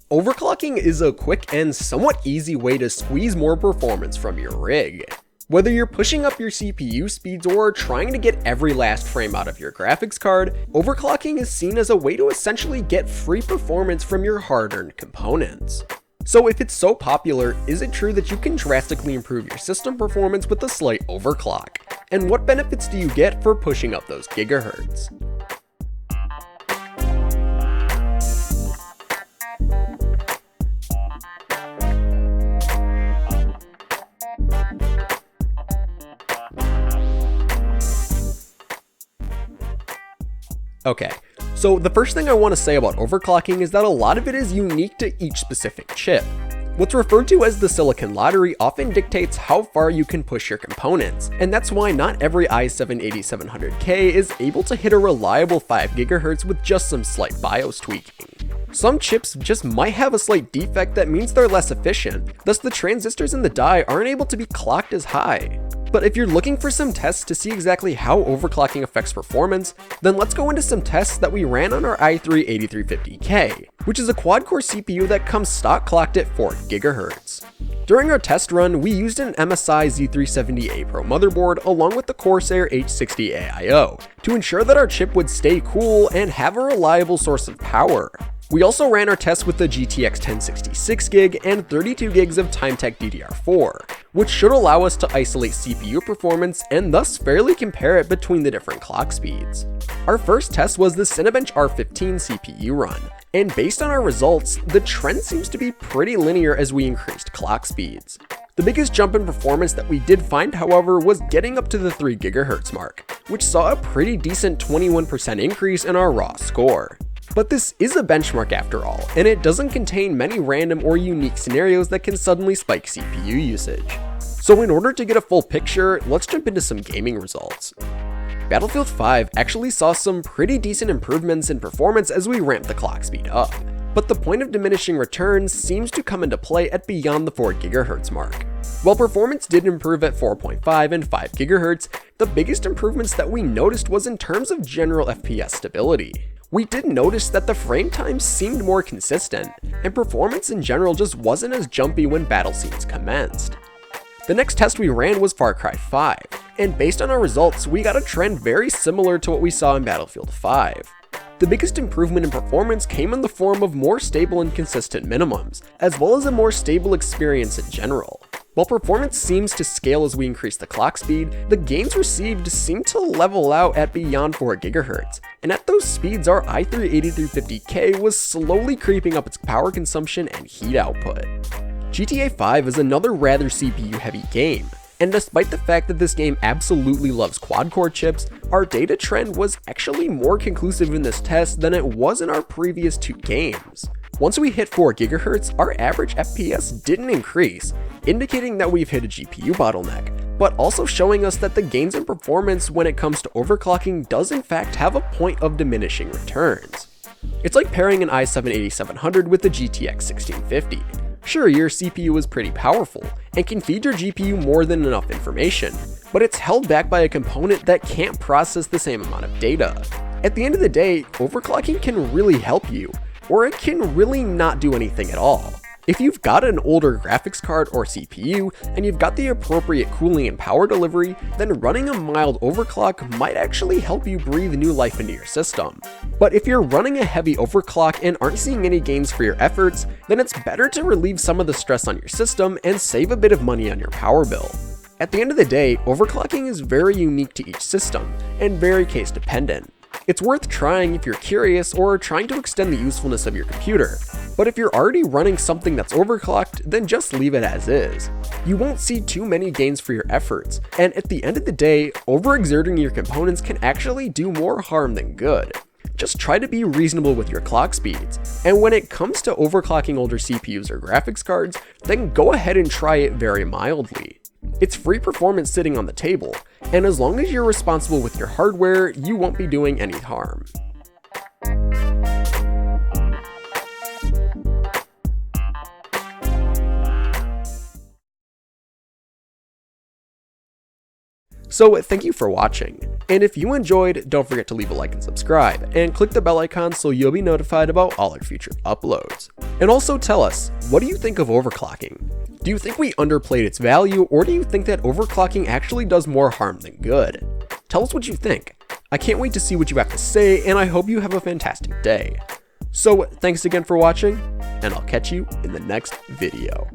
Overclocking is a quick and somewhat easy way to squeeze more performance from your rig. Whether you're pushing up your CPU speeds or trying to get every last frame out of your graphics card, overclocking is seen as a way to essentially get free performance from your hard-earned components. So if it's so popular, is it true that you can drastically improve your system performance with a slight overclock? And what benefits do you get for pushing up those gigahertz? Okay, so the first thing I want to say about overclocking is that a lot of it is unique to each specific chip. What's referred to as the silicon lottery often dictates how far you can push your components, and that's why not every i7-8700K is able to hit a reliable 5 GHz with just some slight BIOS tweaking. Some chips just might have a slight defect that means they're less efficient, thus the transistors in the die aren't able to be clocked as high. But if you're looking for some tests to see exactly how overclocking affects performance, then let's go into some tests that we ran on our i3-8350K, which is a quad-core CPU that comes stock clocked at 4 GHz. During our test run, we used an MSI Z370A Pro motherboard along with the Corsair H60 AIO to ensure that our chip would stay cool and have a reliable source of power. We also ran our tests with the GTX 1066 gig and 32 gigs of Timetech DDR4, which should allow us to isolate CPU performance and thus fairly compare it between the different clock speeds. Our first test was the Cinebench R15 CPU run, and based on our results, the trend seems to be pretty linear as we increased clock speeds. The biggest jump in performance that we did find, however, was getting up to the 3 GHz mark, which saw a pretty decent 21% increase in our raw score. But this is a benchmark after all, and it doesn't contain many random or unique scenarios that can suddenly spike CPU usage. So in order to get a full picture, let's jump into some gaming results. Battlefield 5 actually saw some pretty decent improvements in performance as we ramped the clock speed up, but the point of diminishing returns seems to come into play at beyond the 4 GHz mark. While performance did improve at 4.5 and 5 GHz, the biggest improvements that we noticed was in terms of general FPS stability. We did notice that the frame times seemed more consistent, and performance in general just wasn't as jumpy when battle scenes commenced. The next test we ran was Far Cry 5, and based on our results, we got a trend very similar to what we saw in Battlefield 5. The biggest improvement in performance came in the form of more stable and consistent minimums, as well as a more stable experience in general. While performance seems to scale as we increase the clock speed, the gains received seem to level out at beyond 4 GHz, and at those speeds our i3-8350K was slowly creeping up its power consumption and heat output. GTA 5 is another rather CPU heavy game, and despite the fact that this game absolutely loves quad-core chips, our data trend was actually more conclusive in this test than it was in our previous 2 games. Once we hit 4 GHz, our average FPS didn't increase, indicating that we've hit a GPU bottleneck, but also showing us that the gains in performance when it comes to overclocking does in fact have a point of diminishing returns. It's like pairing an i7-8700 with the GTX 1650. Sure, your CPU is pretty powerful, and can feed your GPU more than enough information, but it's held back by a component that can't process the same amount of data. At the end of the day, overclocking can really help you, or it can really not do anything at all. If you've got an older graphics card or CPU, and you've got the appropriate cooling and power delivery, then running a mild overclock might actually help you breathe new life into your system. But if you're running a heavy overclock and aren't seeing any gains for your efforts, then it's better to relieve some of the stress on your system and save a bit of money on your power bill. At the end of the day, overclocking is very unique to each system, and very case dependent. It's worth trying if you're curious or trying to extend the usefulness of your computer, but if you're already running something that's overclocked, then just leave it as is. You won't see too many gains for your efforts, and at the end of the day, overexerting your components can actually do more harm than good. Just try to be reasonable with your clock speeds, and when it comes to overclocking older CPUs or graphics cards, then go ahead and try it very mildly. It's free performance sitting on the table, and as long as you're responsible with your hardware, you won't be doing any harm. So thank you for watching, and if you enjoyed, don't forget to leave a like and subscribe, and click the bell icon so you'll be notified about all our future uploads. And also tell us, what do you think of overclocking? Do you think we underplayed its value, or do you think that overclocking actually does more harm than good? Tell us what you think. I can't wait to see what you have to say, and I hope you have a fantastic day. So thanks again for watching, and I'll catch you in the next video.